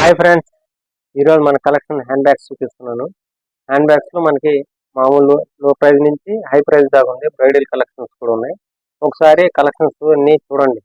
Hi friends, ఈరోజు మన collection hand bags చూపిస్తున్నాను. హ్యాండ్ బ్యాగ్స్ లో మనకి మామూలు లో ప్రైస్ నుంచి హై ప్రైస్ దాకా ఉంది. బ్రైడల్ కలెక్షన్స్ కూడా ఉన్నాయి. ఒకసారి కలెక్షన్స్ అన్ని చూడండి.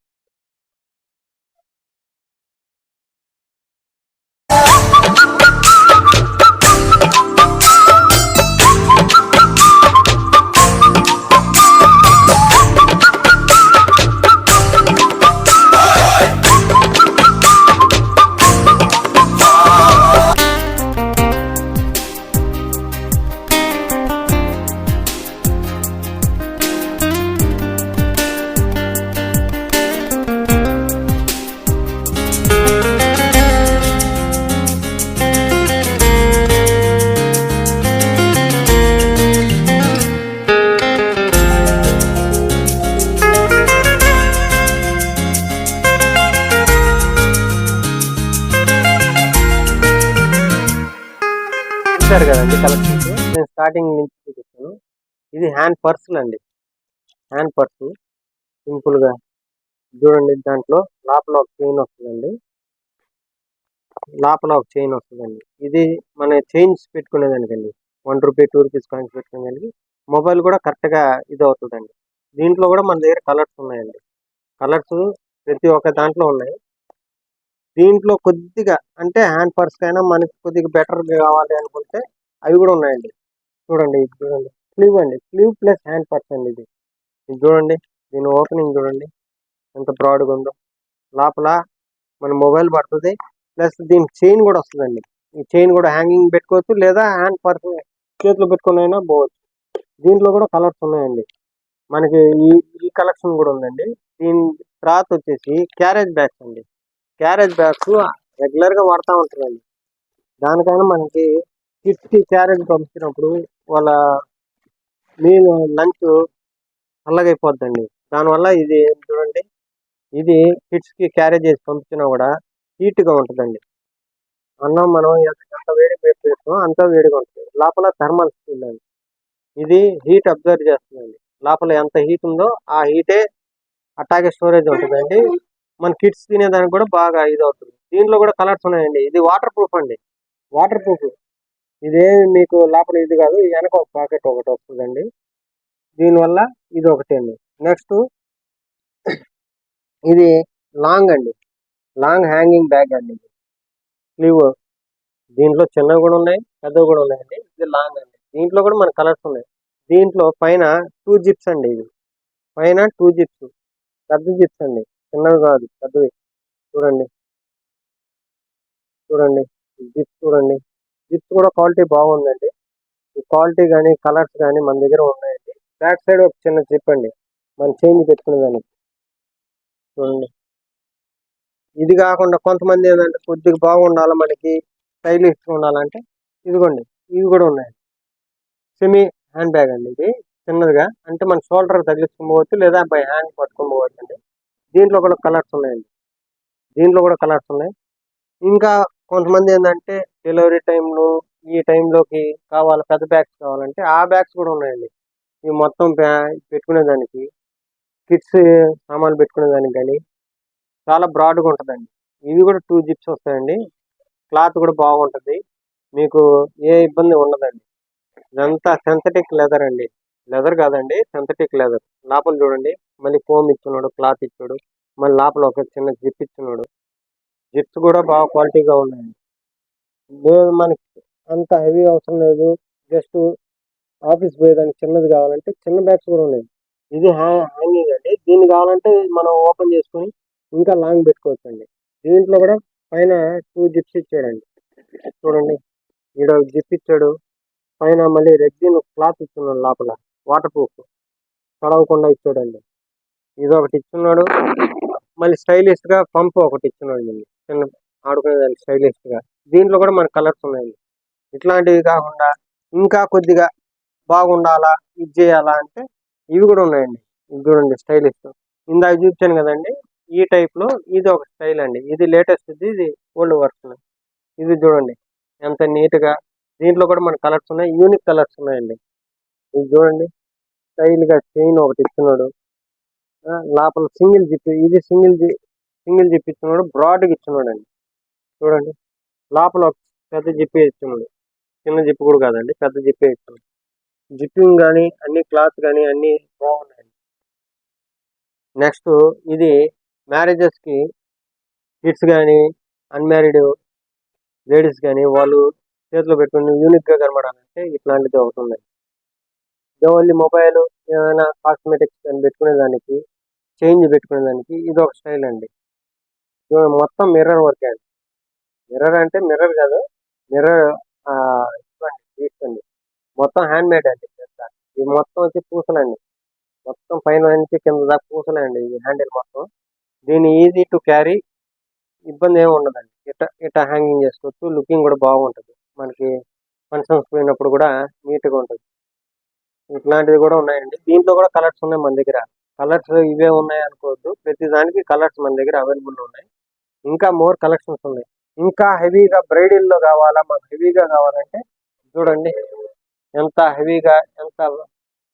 చూసారు కదండి కలెక్షన్స్. నేను స్టార్టింగ్ నుంచి చూపిస్తాను. ఇది హ్యాండ్ పర్సులు అండి. హ్యాండ్ పర్సు సింపుల్ గా చూడండి. దాంట్లో లోపల ఒక చైన్ వస్తుందండి. ఇది మన చైన్స్ పెట్టుకునేదానికండి. 1 రూపీ 2 రూపీస్ కాయిన్స్ పెట్టుకునేదానికి. మొబైల్ కూడా కరెక్ట్ గా ఇది అవుతుందండి. దీంట్లో కూడా మన దగ్గర కలర్స్ ఉన్నాయండి. కలర్స్ ప్రతి ఒక్క దాంట్లో ఉన్నాయి. దీంట్లో కొద్దిగా అంటే హ్యాండ్ పర్స్ కైనా మనకి కొద్దిగా బెటర్ కావాలి అనుకుంటే అవి కూడా ఉన్నాయండి. చూడండి, ఇది చూడండి, స్లీవ్ అండి. స్లీవ్ ప్లస్ హ్యాండ్ పర్స్ అండి. ఇది చూడండి, దీని ఓపెనింగ్ చూడండి ఎంత బ్రాడ్గా ఉందో. లోపల మన మొబైల్ పడుతుంది, ప్లస్ దీనికి చైన్ కూడా వస్తుందండి. ఈ చైన్ కూడా హ్యాంగింగ్ పెట్టుకోవచ్చు, లేదా హ్యాండ్ పర్స్ చేతిలో పెట్టుకుని అయినా పోవచ్చు. దీంట్లో కూడా కలర్స్ ఉన్నాయండి. మనకి ఈ ఈ కలెక్షన్ కూడా ఉందండి. దీని తర్వాత వచ్చేసి క్యారేజ్ బ్యాగ్స్ అండి. క్యారేజ్ బ్యాగ్స్ రెగ్యులర్ గా వాడుతూ ఉంటారండి. దానికైనా మనకి కిడ్స్ కి క్యారేజ్ పంపించినప్పుడు వాళ్ళ మీల్ లంచ్ చల్లగైపోద్దండి. దానివల్ల ఇది చూడండి, ఇది కిడ్స్ కి క్యారేజ్ చేసి పంపించినా కూడా హీట్ గా ఉంటుందండి. అన్నం మనం ఎంత వేడి పెడతామో అంత వేడిగా ఉంటుంది. లోపల థర్మల్ స్టీల్ అండి. ఇది హీట్ అబ్జర్వ్ చేస్తుందండి. లోపల ఎంత హీట్ ఉందో ఆ హీటే అట్లాగే స్టోరేజ్ ఉంటుందండి. మన కిడ్స్ తినేదానికి కూడా బాగా ఇది అవుతుంది. దీంట్లో కూడా కలర్స్ ఉన్నాయండి. ఇది వాటర్ ప్రూఫ్ అండి. Water proof. ఇదే మీకు లోపల ఇది కాదు, వెనక ఒక పాకెట్ ఒకటి వస్తుందండి. దీనివల్ల ఇది ఒకటి అండి. నెక్స్ట్ ఇది లాంగ్ అండి. లాంగ్ హ్యాంగింగ్ బ్యాగ్ అండి. స్లీవ్ దీంట్లో చిన్నవి కూడా ఉన్నాయి, పెద్దవి కూడా ఉన్నాయండి. ఇది లాంగ్ అండి. దీంట్లో కూడా మన కలర్స్ ఉన్నాయి. దీంట్లో పైన 2 జిప్స్ అండి. ఇది పైన 2 జిప్స్, పెద్ద జిప్స్ అండి, చిన్నవి కాదు పెద్దవి. చూడండి చూడండి జిప్స్ చూడండి. జిప్స్ కూడా క్వాలిటీ బాగుందండి. ఈ క్వాలిటీ కానీ కలర్స్ కానీ మన దగ్గర ఉన్నాయండి. బ్యాక్ సైడ్ ఒక చిన్న జిప్ అండి, మనం చేంజ్ పెట్టుకునేదానికి. చూడండి, ఇది కాకుండా కొంతమంది ఏంటంటే కొద్దిగా బాగుండాలి, మనకి స్టైలిష్గా ఉండాలంటే ఇదిగోండి, ఇవి కూడా ఉన్నాయి. సెమీ హ్యాండ్ బ్యాగ్ అండి. ఇది చిన్నదిగా అంటే మన షోల్డర్ తగిలించుకోవచ్చు, లేదా బై హ్యాండ్ పట్టుకోవచ్చు అండి. దీంట్లో కూడా కలర్స్ ఉన్నాయండి. దీంట్లో కూడా కలర్స్ ఉన్నాయి. ఇంకా కొంతమంది ఏంటంటే డెలివరీ టైంలో ఈ టైంలోకి కావాలి, పెద్ద బ్యాగ్స్ కావాలంటే ఆ బ్యాగ్స్ కూడా ఉన్నాయండి. ఇవి మొత్తం పెట్టుకునేదానికి, కిడ్స్ సామాన్లు పెట్టుకునేదానికి కానీ చాలా బ్రాడ్గా ఉంటుందండి. ఇవి కూడా 2 జిప్స్ వస్తాయండి. క్లాత్ కూడా బాగుంటుంది, మీకు ఏ ఇబ్బంది ఉండదండి. ఇదంతా సింథటిక్ లెదర్ అండి. లెదర్ కాదండి, సింథటిక్ లెదర్. లోపల చూడండి, మళ్ళీ ఫోమ్ ఇచ్చున్నాడు, క్లాత్ ఇచ్చాడు, మళ్ళీ లోపల ఒక చిన్న జిప్ ఇచ్చున్నాడు. జిప్స్ కూడా బాగా క్వాలిటీగా ఉన్నాయండి. లేదు మనకి అంత హెవీ అవసరం లేదు, జస్ట్ ఆఫీస్ పోయేదానికి చిన్నది కావాలంటే చిన్న బ్యాగ్స్ కూడా ఉన్నాయి. ఇది హ్యాంగింగ్ అండి. దీన్ని కావాలంటే మనం ఓపెన్ చేసుకొని ఇంకా లాంగ్ పెట్టుకోవచ్చు అండి. దీంట్లో కూడా పైన 2 జిప్స్ ఇచ్చాడండి. చూడండి, ఈడ జిప్ ఇచ్చాడు, పైన మళ్ళీ రెగ్జిన్ క్లాత్ ఇచ్చున్నాడు, లోపల వాటర్ ప్రూఫ్ తడవకుండా ఇచ్చాడండి. ఇది ఒకటి ఇచ్చున్నాడు. మళ్ళీ స్టైలిష్ గా పంప్ ఒకటి ఇచ్చున్నాడు అండి, చిన్న ఆడుకునేదానికి స్టైలిష్ గా. దీంట్లో కూడా మన కలర్స్ ఉన్నాయండి. ఇట్లాంటివి కాకుండా ఇంకా కొద్దిగా బాగుండాలా, ఇది చేయాలా అంటే ఇవి కూడా ఉన్నాయండి. ఇది చూడండి, స్టైలిష్. ఇందాక చూపించాను కదండి, ఈ టైప్ లో ఇది ఒక స్టైల్ అండి. ఇది లేటెస్ట్, ఇది ఓల్డ్ వర్షన్. ఇది చూడండి ఎంత నీట్ గా. దీంట్లో కూడా మన కలర్స్ ఉన్నాయి, యూనిక్ కలర్స్ ఉన్నాయండి. ఇది చూడండి, స్టైల్ గా చైన్ ఒకటి ఇస్తున్నాడు. లోపల సింగిల్ జిప్, ఇది సింగిల్ జిప్ ఇస్తున్నాడు, బ్రాడ్ గా ఇస్తున్నాడు అండి. చూడండి, లోపల ఒక పెద్ద జిప్ ఇచ్చున్నాడు. చిన్న జిప్ కూడా కాదండి, పెద్ద జిప్ ఇచ్చున్నాడు. జిప్పింగ్ కానీ అన్ని క్లాత్ కానీ అన్ని బాగున్నాయి. నెక్స్ట్ ఇది మ్యారేజెస్కి కిడ్స్ కానీ అన్మ్యారీడ్ లేడీస్ కానీ వాళ్ళు చేతిలో పెట్టుకుని యూనిక్గా కనబడాలంటే ఇట్లాంటిది ఒకటి ఉంది. ఓన్లీ మొబైల్ ఏదైనా కాస్మెటిక్స్ అని పెట్టుకునే దానికి, చేంజ్ పెట్టుకునే దానికి ఇది ఒక స్టైల్ అండి. మొత్తం మిర్రర్ వర్క్ అండి. మిర్రర్ అంటే మిర్రర్ కాదు, మిర్రర్ ఇవ్వండి తీసుకోండి. మొత్తం హ్యాండ్ మేడ్ అండి. ఇది మొత్తం వచ్చి పూసలండి. మొత్తం పైన నుంచి కింద దాకా పూసలే అండి ఇది హ్యాండిల్ మొత్తం. దీన్ని ఈజీ టు క్యారీ, ఇబ్బంది ఏమి ఉండదండి. ఇట్లా హ్యాంగింగ్ చేసుకోవచ్చు. లుకింగ్ కూడా బాగుంటుంది. మనకి ఫంక్షన్స్ పోయినప్పుడు కూడా నీట్గా ఉంటుంది. ఇట్లాంటివి కూడా ఉన్నాయండి. దీంట్లో కూడా కలర్స్ ఉన్నాయి మన దగ్గర. కలర్స్ ఇవే ఉన్నాయి అనుకోవద్దు, ప్రతి దానికి కలర్స్ మన దగ్గర అవైలబుల్ ఉన్నాయి. ఇంకా మోర్ కలెక్షన్స్ ఉన్నాయి. ఇంకా హెవీగా బ్రైడల్లో కావాలా, మాకు హెవీగా కావాలంటే చూడండి ఎంత హెవీగా, ఎంత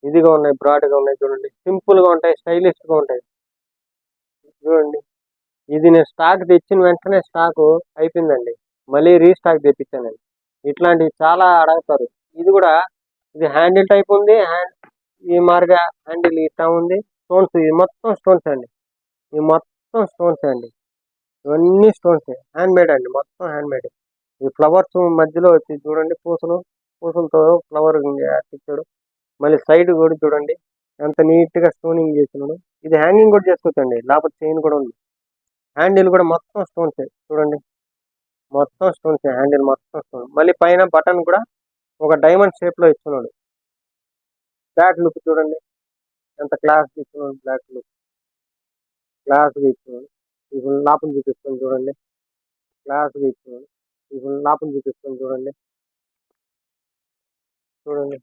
ఇదిగా ఉన్నాయి, బ్రాడ్గా ఉన్నాయి. చూడండి సింపుల్గా ఉంటాయి, స్టైలిష్గా ఉంటాయి. చూడండి ఇది నేను స్టాక్ తెచ్చిన వెంటనే స్టాక్ అయిపోయిందండి. మళ్ళీ రీస్టాక్ తెప్పించానండి. ఇట్లాంటివి చాలా అడుగుతారు. ఇది కూడా ఇది హ్యాండిల్ టైప్ ఉంది, ఈ మార్గా హ్యాండిల్ ఇట్లా ఉంది. స్టోన్స్, ఇది మొత్తం స్టోన్స్ అండి. ఇది మొత్తం స్టోన్స్ అండి. ఇవన్నీ స్టోన్స్ హ్యాండ్ మేడ్ అండి, మొత్తం హ్యాండ్ మేడ్. ఈ ఫ్లవర్స్ మధ్యలో వచ్చి చూడండి పూసలతో ఫ్లవర్ అతికించాడు. మళ్ళీ సైడ్ కూడా చూడండి ఎంత నీట్గా స్టోనింగ్ చేసినాడు. ఇది హ్యాంగింగ్ కూడా చేసుకోవచ్చండి. లోపల చైన్ కూడా ఉంది. హ్యాండిల్ కూడా మొత్తం స్టోన్స్ చూడండి, మొత్తం స్టోన్స్ హ్యాండిల్ మొత్తం స్టోన్. మళ్ళీ పైన బటన్ కూడా ఒక డైమండ్ షేప్లో ఇస్తున్నాడు. బ్యాక్ లుక్ చూడండి ఎంత క్లాస్గా ఇస్తున్నాడు. బ్యాక్ లుక్ క్లాస్గా ఇస్తున్నాడు. ఇప్పుడు లోపల చూపిస్తాను చూడండి, క్లాస్గా ఇస్తున్నాడు. ఇప్పుడు లోపల చూపిస్తాను చూడండి. చూడండి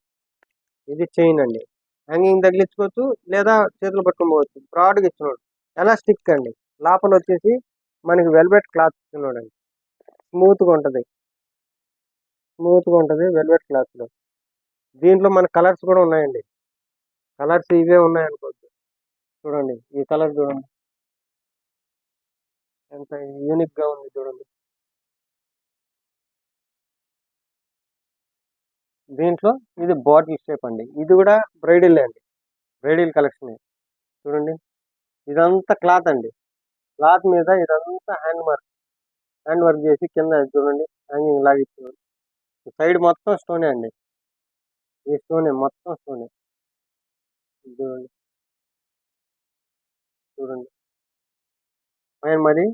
ఇది చైన్ అండి. హ్యాంగింగ్ తగిలించుకోవచ్చు లేదా చేతులు పట్టుకొని పోవచ్చు. బ్రాడ్గా ఇస్తున్నాడు. ఎలాస్టిక్ అండి. లోపల వచ్చేసి మనకి వెల్వెట్ క్లాత్ ఇస్తున్నాడు అండి. స్మూత్గా ఉంటుంది, స్మూత్గా ఉంటుంది వెల్వెట్ క్లాత్లో. దీంట్లో మన కలర్స్ కూడా ఉన్నాయండి. కలర్స్ ఇవే ఉన్నాయనుకోవచ్చు. చూడండి ఈ కలర్ చూడండి ఎంత యూనిక్గా ఉంది. చూడండి దీంట్లో ఇది బాటిల్ షేప్ అండి. ఇది కూడా బ్రైడల్ అండి, బ్రైడల్ కలెక్షన్. చూడండి ఇదంతా క్లాత్ అండి. క్లాత్ మీద ఇదంతా హ్యాండ్ వర్క్ చేసి కింద చూడండి హ్యాంగింగ్ లాగా ఇచ్చారు. సైడ్ మొత్తం స్టోనే అండి. ఈ స్టోనే మొత్తం స్టోనే. చూడండి చూడండి పైన మరి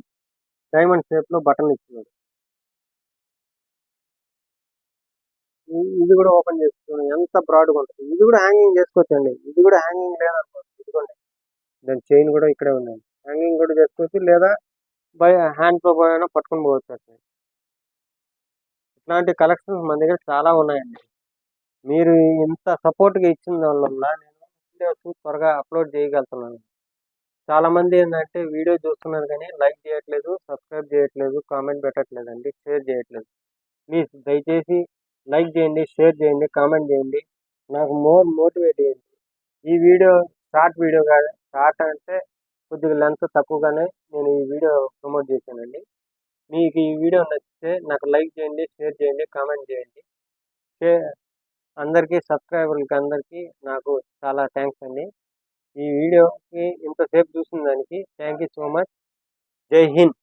డైమండ్ షేప్లో బటన్ ఇచ్చినాడు. ఇది కూడా ఓపెన్ చేసుకోండి ఎంత బ్రాడ్గా ఉంటుంది. ఇది కూడా హ్యాంగింగ్ చేసుకోవచ్చండి. ఇది కూడా హ్యాంగింగ్ లేదనుకోండి, ఇదిగోండి దాని చైన్ కూడా ఇక్కడే ఉందండి. హ్యాంగింగ్ కూడా చేసుకోవచ్చు లేదా బై హ్యాండ్తో పోయినా పట్టుకొని పోవచ్చు అట్లా. ఇట్లాంటి కలెక్షన్స్ మన దగ్గర చాలా ఉన్నాయండి. మీరు ఇంత సపోర్ట్గా ఇచ్చిన వల్ల నేను వీడియోస్ త్వరగా అప్లోడ్ చేయగలుగుతున్నాను. చాలా మంది ఏంటంటే వీడియో చూస్తున్నారు కానీ లైక్ చేయట్లేదు, సబ్స్క్రైబ్ చేయట్లేదు, కామెంట్ పెట్టట్లేదు అండి, షేర్ చేయట్లేదు. ప్లీజ్ దయచేసి లైక్ చేయండి, షేర్ చేయండి, కామెంట్ చేయండి. నాకు మోటివేట్ చేయండి. ఈ వీడియో షార్ట్ వీడియో కాదు, షార్ట్ అంటే కొద్దిగా లెంత్ తక్కువగానే నేను ఈ వీడియో ప్రమోట్ చేశానండి. మీకు ఈ వీడియో నచ్చితే నాకు లైక్ చేయండి, షేర్ చేయండి, కామెంట్ చేయండి. అందరికీ సబ్స్క్రైబర్లకి అందరికీ నాకు చాలా థ్యాంక్స్ అండి. ఈ వీడియోకి ఇంతసేపు చూసిన దానికి థ్యాంక్ యూ సో మచ్. జై హింద్.